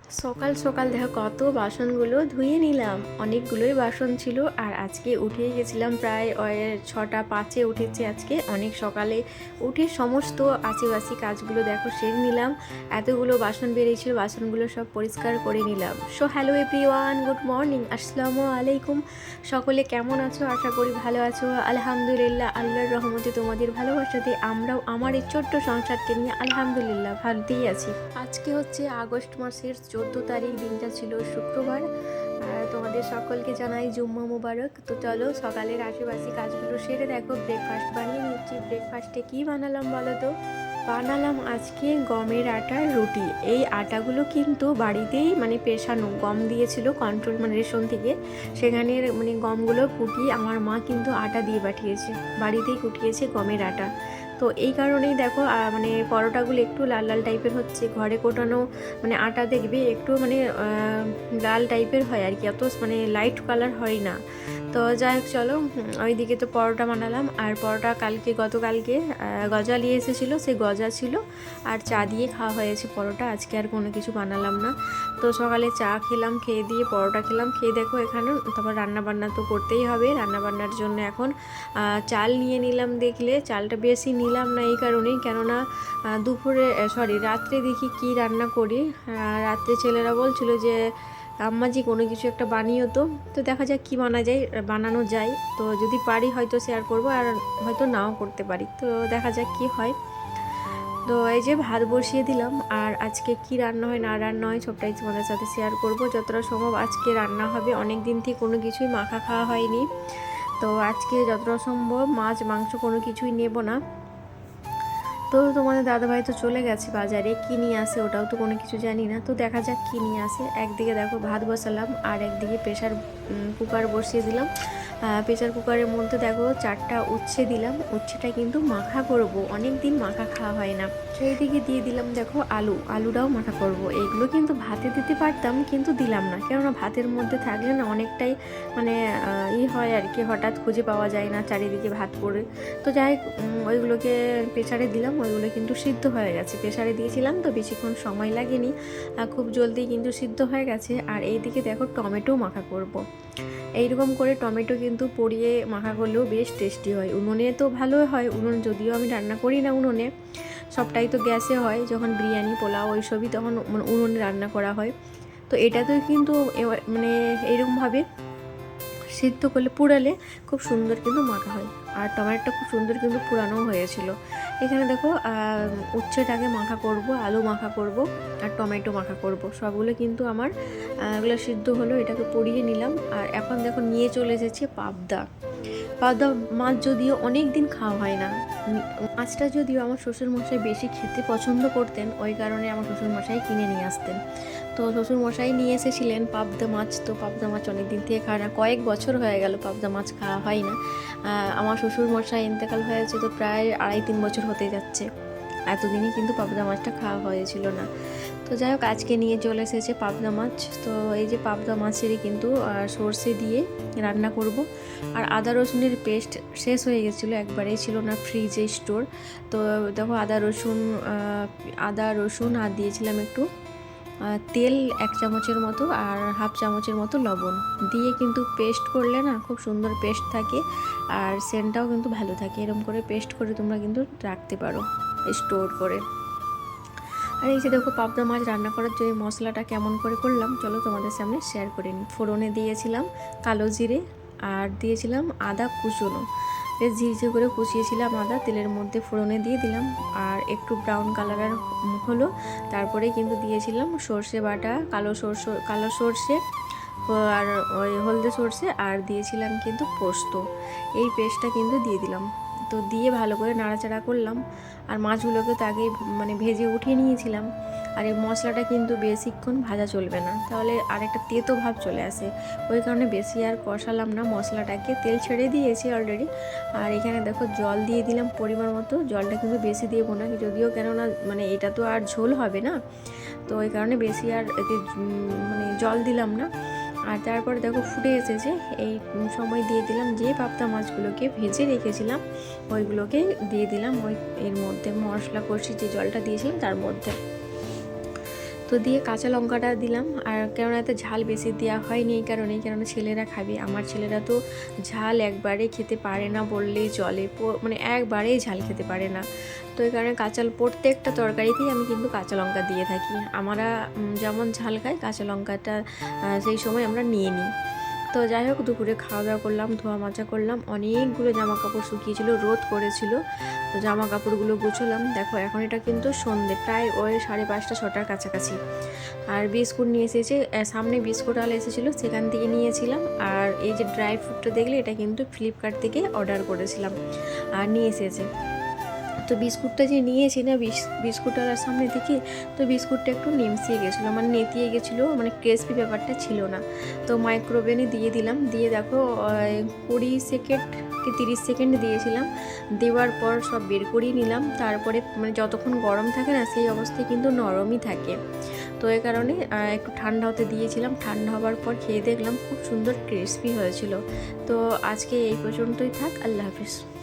সকাল সকাল দেখো কত বাসনগুলো ধুয়ে নিলাম, অনেকগুলোই বাসন ছিল। আর আজকে উঠেই গেছিলাম প্রায় 6টা 5-এ উঠেছি আজকে অনেক সকালে। উঠে সমস্ত আশেপাশি কাজগুলো দেখো সেরে নিলাম। এতগুলো বাসন বেরিয়েছিল, বাসনগুলো সব পরিষ্কার করে নিলাম। So hello everyone, good morning, আসসালামু আলাইকুম। সকলে কেমন আছো? আশা করি ভালো আছো। আলহামদুলিল্লাহ, আল্লাহর রহমতে তোমাদের ভালোবাসাতে আমরাও আমার এই ছোট্ট সংসারকে নিয়ে আলহামদুলিল্লাহ ভালোতেই আছি। আজকে হচ্ছে আগস্ট মাসের 14 তারিখ, দিনটা ছিল শুক্রবার। তোমাদের সকলকে জানাই জুম্মা মুবারক। তো চলো সকালের আশেপাশে কাজগুলো সেরে দেখো ব্রেকফাস্ট বানিয়ে নিচ্ছি। ব্রেকফাস্টে কি বানালাম বলো তো? বানালাম আজকে গমের আটার রুটি। এই আটাগুলো কিন্তু বাড়িতেই মানে পেশানো গম দিয়েছিল কন্ট্রোল মানে রেশন থেকে, সেখানে মানে গমগুলো কুটিয়ে আমার মা কিন্তু আটা দিয়ে পাঠিয়েছে, বাড়িতেই কুটিয়েছে গমের আটা। তো এই কারণেই দেখো মানে পরোটাগুলো একটু লাল লাল টাইপের হচ্ছে। ঘরে কোটানো মানে আটা দেখবে একটু মানে লাল টাইপের হয় আর কি, অত মানে লাইট কালার হয় না। তো যাই হোক চলো, ওইদিকে তো পরোটা বানালাম। আর পরোটা গতকালকে গজা নিয়ে এসেছিলো, সেই গজা ছিল আর চা দিয়ে খাওয়া হয়েছে পরোটা। আজকে আর কোনো কিছু বানালাম না। তো সকালে চা খেলাম, খেয়ে দিয়ে পরোটা খেলাম। খেয়ে দেখো এখানে তারপর রান্নাবান্না তো করতেই হবে। রান্নাবান্নার জন্য এখন চাল নিয়ে নিলাম। দেখলে চালটা বেশি নিলাম না এই কারণেই, কেননা রাত্রে দেখি কি রান্না করি। রাত্রে ছেলেরা বলছিল যে আম্মাজি কোনো কিছু একটা বানিও। তো দেখা যাক কি বানানো যায়। তো যদি পারি হয়তো শেয়ার করব, আর হয়তো নাও করতে পারি। তো দেখা যাক কি হয়। তো এই যে ভাত বসিয়ে দিলাম। আর আজকে কি রান্না হয় না রান্না হয় সবটাই তোমাদের সাথে শেয়ার করব যতটা সম্ভব। আজকে রান্না হবে, অনেক দিন থেকে কোনো কিছুই মাখা খাওয়া হয়নি। তো আজকে যতটা সম্ভব মাছ মাংস কোনো কিছুই নেব না। তো তোমাদের দাদাভাই তো চলে গেছে বাজারে, কী নিয়ে আসে ওটাও তো কোনো কিছু জানি না। তো দেখা যাক কী নিয়ে আসে। একদিকে দেখো ভাত বসালাম আর একদিকে প্রেশার কুকার বসিয়ে দিলাম। প্রেশার কুকারের মধ্যে দেখো 4টা উচ্ছে দিলাম। উচ্ছেটা কিন্তু মাখা করব, অনেক দিন মাখা খাওয়া হয় না। সেই দিকে দিয়ে দিলাম দেখো আলুটাও মাখা করব। এইগুলো কিন্তু ভাতে দিতে পারতাম কিন্তু দিলাম না, কেননা ভাতের মধ্যে থাকলে না অনেকটাই মানে হয় আর কি, হঠাৎ খুঁজে পাওয়া যায় না চারিদিকে ভাত পড়ে। তো যাই হোক, ওইগুলোকে প্রেশারে দিলাম। ওইগুলো কিন্তু সিদ্ধ হয়ে গেছে, প্রেশারে দিয়েছিলাম তো বেশিক্ষণ সময় লাগেনি, খুব জলদি কিন্তু সিদ্ধ হয়ে গেছে। আর এইদিকে দেখো টমেটো মাখা করব। এইরকম করে টমেটো কিন্তু পরিয়ে মাখা করলেও বেশ টেস্টি হয়। উনুনে তো ভালো হয়, উনুন যদিও আমি রান্না করি না উনুনে, সবটাই তো গ্যাসে হয়। যখন বিরিয়ানি পোলাও ওইসবই তখন উনুনে রান্না করা হয়। তো এটাতেও কিন্তু মানে এইরকমভাবে সিদ্ধ করলে পুড়ালে খুব সুন্দর কিন্তু মাখা হয়। আর টমেটোটা খুব সুন্দর কিন্তু পুরানো হয়েছিল। এখানে দেখো উচ্ছেটাকে মাখা করব, আলু মাখা করব আর টমেটো মাখা করব। সবগুলো কিন্তু আমার এগুলো সিদ্ধ হলো, এটাকে পুড়িয়ে নিলাম। আর এখন দেখো নিয়ে চলে এসেছে পাবদা। পাবদা মাছ যদিও অনেক দিন খাওয়া হয় না। মাছটা যদিও আমার শ্বশুরমশাই বেশি খেতে পছন্দ করতেন, ওই কারণে আমার শ্বশুরমশাই কিনে নিয়ে আসতেন। তো শ্বশুরমশাই নিয়ে এসেছিলেন পাবদা মাছ। তো পাবদা মাছ অনেক দিন থেকে খাওয়া না, কয়েক বছর হয়ে গেল পাবদা মাছ খাওয়া হয় না। আমার শ্বশুরমশাই ইন্তেকাল হয়েছে তো প্রায় 2.5-3 বছর হতে যাচ্ছে। এতদিনই কিন্তু পাবদা মাছটা খাওয়া হয়েছিল না। তো যাই হোক, আজকে নিয়ে চলে এসেছে পাবদা মাছ। তো এই যে পাবদা মাছেরই কিন্তু সর্ষে দিয়ে রান্না করব। আর আদা রসুনের পেস্ট শেষ হয়ে গেছিলো, একবারেই ছিল না ফ্রিজে স্টোর। তো দেখো আদা রসুন আর দিয়েছিলাম একটু তেল 1 চামচের মতো, আর হাফ চামচের মতো লবণ দিয়ে কিন্তু পেস্ট করলে না খুব সুন্দর পেস্ট থাকে। আর সেন্টটাও কিন্তু ভালো থাকে। এরকম করে পেস্ট করে তোমরা কিন্তু রাখতে পারো স্টোর করে। আর এই যে দেখো পাবদা মাছ রান্না করার জন্য মশলাটা কেমন করে করলাম চলো তোমাদের সামনে শেয়ার করে নিই। ফোড়নে দিয়েছিলাম কালো জিরে, আর দিয়েছিলাম আদা কুচনো, বেশ ঝিরঝির করে কুচিয়েছিলাম আদা, তেলের মধ্যে ফোড়নে দিয়ে দিলাম। আর একটু ব্রাউন কালারের হলো, তারপরে কিন্তু দিয়েছিলাম সর্ষে বাটা, কালো সর্ষে আর ওই হলদে সর্ষে, আর দিয়েছিলাম কিন্তু পোস্ত। এই পেস্টটা কিন্তু দিয়ে দিলাম। তো দিয়ে ভালো করে নাড়াচাড়া করলাম। আর মাছগুলোকে তো আগেই মানে ভেজে উঠিয়ে নিয়েছিলাম। আর এই মশলাটা কিন্তু বেশিক্ষণ ভাজা চলবে না, তাহলে আরেকটা তেতো ভাব চলে আসে। ওই কারণে বেশি আর কষালাম না মশলাটাকে, তেল ছেড়ে দিয়েছি অলরেডি। আর এখানে দেখো জল দিয়ে দিলাম পরিমাণ মতো। জলটা কিন্তু বেশি দেবো না, যদিও কেননা মানে এটা তো আর ঝোল হবে না, তো ওই কারণে বেশি আর এতে মানে জল দিলাম না। আর তারপরে দেখো ফুটে এসেছে, এই সময় দিয়ে দিলাম যে পাবদা মাছগুলোকে ভেজে রেখেছিলাম ওইগুলোকে দিয়ে দিলাম এর মধ্যে, মশলা কষি যে জলটা দিয়েছিলাম তার মধ্যে। তো দিয়ে কাঁচা লঙ্কাটা দিলাম, আর কেননা এতে ঝাল বেশি দেওয়া হয়নি এই কারণেই, কেননা ছেলেরা খাবে। আমার ছেলেরা তো ঝাল একবারে খেতে পারে না বললেই চলে, মানে একবারেই ঝাল খেতে পারে না। তো এই কারণে প্রত্যেকটা তরকারিতেই আমি কিন্তু কাঁচা লঙ্কা দিয়ে থাকি। আমরা যেমন ঝাল খাই, কাঁচা লঙ্কাটা সেই সময় আমরা নিয়ে নিই। তো যাই হোক, দুপুরে খাওয়া দাওয়া করলাম, ধোয়া মাজা করলাম, অনেকগুলো জামা কাপড় শুকিয়েছিল, রোদ করেছিল। তো জামা কাপড়গুলো গুছলাম। দেখো এখন এটা কিন্তু সন্ধে, প্রায় ওই 5:30 6টার কাছাকাছি। আর বিস্কুট নিয়ে এসেছে, সামনে বিস্কুট আলা এসেছিলো, সেখান থেকে নিয়েছিলাম। আর এই যে ড্রাই ফ্রুটটা দেখলে, এটা কিন্তু ফ্লিপকার্ট থেকে অর্ডার করেছিলাম আর নিয়ে এসেছে। তো বিস্কুটটা যে নিয়েছি না বিস্কুটটার সামনে থেকে, তো বিস্কুটটা একটু নেমসিয়ে গেছিলো, মানে নেতিয়ে গেছিলো, মানে ক্রিসপি ব্যাপারটা ছিল না। তো মাইক্রোওভেনে দিয়ে দিলাম, দিয়ে দেখো 20 সেকেন্ড কি 30 সেকেন্ড দিয়েছিলাম। দেওয়ার পর সব বের করিয়ে নিলাম। তারপরে মানে যতক্ষণ গরম থাকে না, সেই অবস্থায় কিন্তু নরমই থাকে। তো এই কারণে একটু ঠান্ডা হতে দিয়েছিলাম। ঠান্ডা হওয়ার পর খেয়ে দেখলাম খুব সুন্দর ক্রিসপি হয়েছিল। তো আজকে এই পর্যন্তই থাক। আল্লাহ হাফিজ।